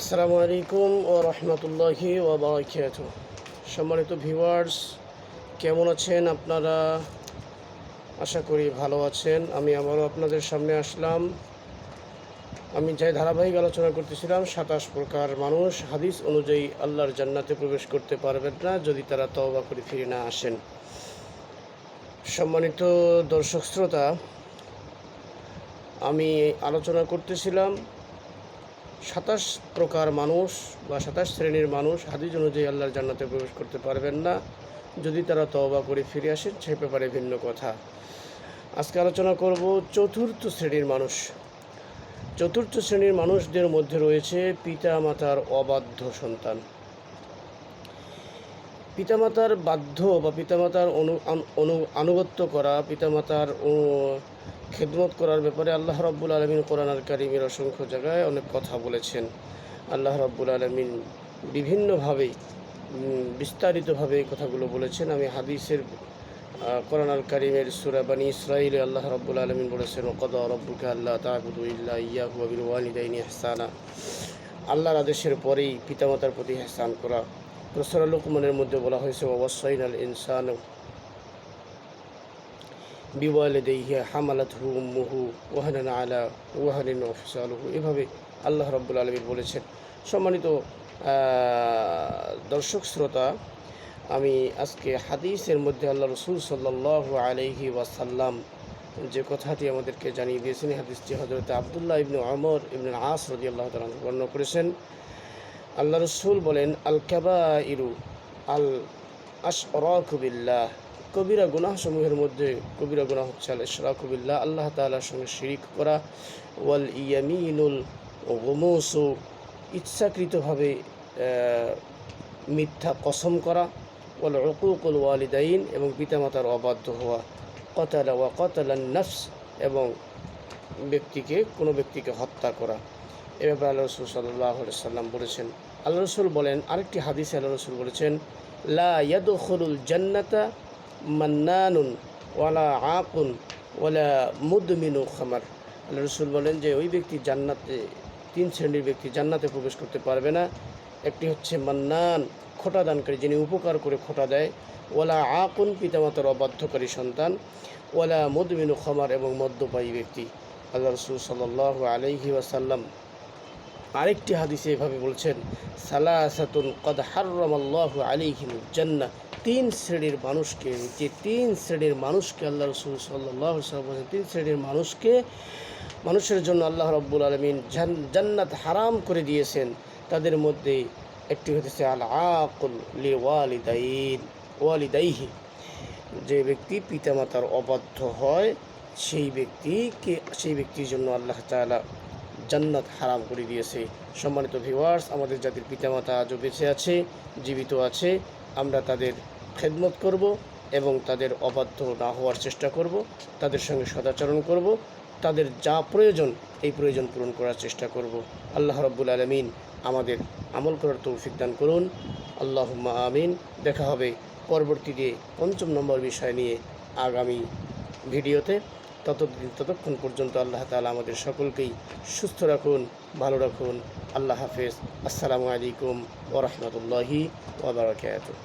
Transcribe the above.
আসসালামু আলাইকুম ও রহমতুল্লাহি ওয়া বারাকাতুহু। সম্মানিত ভিউয়ার্স, কেমন আছেন আপনারা? আশা করি ভালো আছেন। আমি আবারও আপনাদের সামনে আসলাম। আমি যে ধারাবাহিক আলোচনা করতেছিলাম 27 প্রকার মানুষ হাদিস অনুযায়ী আল্লাহর জান্নাতে প্রবেশ করতে পারবেন না যদি তারা তওবা করে ফিরে না আসেন। সম্মানিত দর্শক শ্রোতা, আমি আলোচনা করতেছিলাম 27 প্রকার মানুষ বা 27 শ্রেণীর মানুষ হাদিস অনুযায়ী আল্লাহর জান্নাতে প্রবেশ করতে পারবেন না যদি তারা তওবা করে ফিরে আসেন, সে ব্যাপারে ভিন্ন কথা। আজকে আলোচনা করব চতুর্থ শ্রেণীর মানুষ। চতুর্থ শ্রেণীর মানুষদের মধ্যে রয়েছে পিতামাতার অবাধ্য সন্তান। পিতামাতার বাধ্য বা পিতামাতার আনুগত্য করা, পিতামাতার খেদমত করার ব্যাপারে আল্লাহ রাব্বুল আলামিন কোরআন আল কারীমের অসংখ্য জায়গায় অনেক কথা বলেছেন। আল্লাহ রাব্বুল আলামিন বিভিন্নভাবে বিস্তারিতভাবে এই কথাগুলো বলেছেন। আমি হাদিসের কোরআন আল কারীমের সূরা বনী ইসরাঈলে আল্লাহ রাব্বুল আলামিন বলেছেন, ওয়াকাদা রাব্বুকা আল্লা তা'বুদু ইল্লা ইয়্যাহু ওয়া বিল ওয়ালিদাইনি ইহসানা। আল্লাহর আদেশের পরেই পিতামাতার প্রতি ইহসান করা। সূরা লুকমানের মধ্যে বলা হয়েছে, ওয়াসাইনাল ইনসানা বিওয়ালিদাইহি হামালাতহু উম্মুহু ওয়াহানান আলা ওয়াহানিন ওয়া ফিসালুহু। এভাবে আল্লাহ রাব্বুল আলামিন বলেছেন। সম্মানিত দর্শক শ্রোতা, আমি আজকে হাদিসের মধ্যে আল্লাহ রাসূল সাল্লাল্লাহু আলাইহি ওয়াসাল্লাম যে কথাটি আমাদেরকে জানিয়ে দিয়েছেন, হাদিসটি হযরত আব্দুল্লাহ ইবনে ওমর ইবনে আস রাদিয়াল্লাহু তাআলা বর্ণনা করেছেন। আল্লাহ রাসূল বলেন, আল কাবাইরু আল আশরাকু বিল্লাহ। কবিরা গুনাহ সমূহের মধ্যে কবিরা গুনাহ হচ্ছে আল ইশরাকু বিল্লাহ, আল্লাহ তাআলার সঙ্গে শিরিক করা। ওয়াল ইয়ামিনুল গুমুসু, ইচ্ছাকৃতভাবে মিথ্যা কসম করা। ওয়াল উকুকুল ওয়ালিদাইন, এবং পিতামাতার অবাধ্য হওয়া। কতালা ওয়া কতালান নফস, এবং কোনো ব্যক্তিকে হত্যা করা। এ ব্যাপারে আল্লাহ রাসূল সাল্লাল্লাহু আলাইহি ওয়াসাল্লাম বলেছেন। আল্লাহ রাসূল বলেন, আরেকটি হাদিসে আল্লাহ রাসূল বলেছেন, লা ইয়াদখুলুল জান্নাতা মান্নানুন ওয়ালা আকুন ওয়ালা মুদমিনু খামার। আল্লাহ রাসূল বলেন যে ওই ব্যক্তি জান্নাতে, 3 শ্রেণীর ব্যক্তি জান্নাতে প্রবেশ করতে পারবে না। একটি হচ্ছে মান্নান, খোটা দানকারী, যিনি উপকার করে খোটা দেয়। ওয়ালা আকুন, পিতামাতার অবাধ্যকারী সন্তান। ওয়ালা মুদমিনু খামার, এবং মদ্যপায়ী ব্যক্তি। আল্লাহ রাসূল সাল্লাল্লাহু আলাইহি ওয়াসাল্লাম আরেকটি হাদিসে এভাবে বলছেন, সালাসাতুন কদ হাররামাল্লাহু আলাইহিমুল জান্নাহ। 3 শ্রেণীর মানুষকে, যে 3 শ্রেণীর মানুষকে আল্লাহ রাসূল সাল্লাল্লাহু আলাইহি ওয়াসাল্লাম বলেছেন, 3 শ্রেণীর মানুষের জন্য আল্লাহ রাব্বুল আলামিন জান্নাত হারাম করে দিয়েছেন। তাদের মধ্যে একটি হচ্ছে আল আকুল ওয়ালিদাইহি, যে ব্যক্তি পিতামাতার অবাধ্য হয় সেই ব্যক্তির জন্য আল্লাহ তাআলা জান্নাত হারাম করে দিয়েছে। সম্মানিত ভিউয়ার্স, আমাদের জাতির পিতামাতা আজও বেঁচে আছে, জীবিত আছে। আমরা তাদের খেদমত করব এবং তাদের অবাধ্য না হওয়ার চেষ্টা করব, তাদের সঙ্গে সদাচরণ করব, তাদের যা প্রয়োজন এই প্রয়োজন পূরণ করার চেষ্টা করব। আল্লাহ রাব্বুল আলামিন আমাদের আমল করার তৌফিক দান করুন। আল্লাহুম্মা আমিন। দেখা হবে পরবর্তীতে 5ম নম্বর বিষয় নিয়ে আগামী ভিডিওতে। ততক্ষণ পর্যন্ত আল্লাহ তাআলা আমাদের সকলকেই সুস্থ রাখুন, ভালো রাখুন। আল্লাহ হাফেজ। আসসালামু আলাইকুম ওয়া রাহমাতুল্লাহি ওয়া বারাকাতুহু।